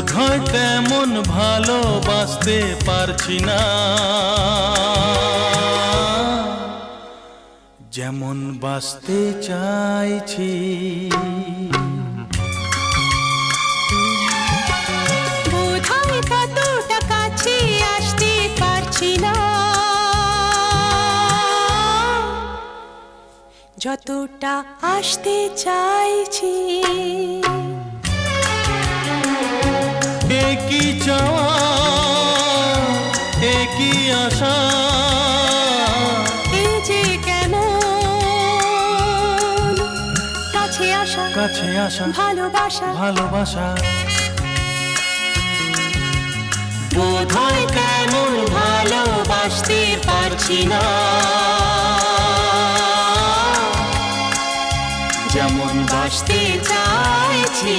বোধহয় তেমন ভালোবাসতে পারছি না, যেমন বাসতে চাইছি। বোধহয় কতটা কাছে আসতে পারছি না, যতটা আসতে চাইছি। একই চাওয়া একই আশা, এই যে কেমন কাছে আসা, কাছে আসা, ভালোবাসা, ভালোবাসা। বোধহয় তেমন ভালোবাসতে পারছি না, যেমন বাসতে চাইছি।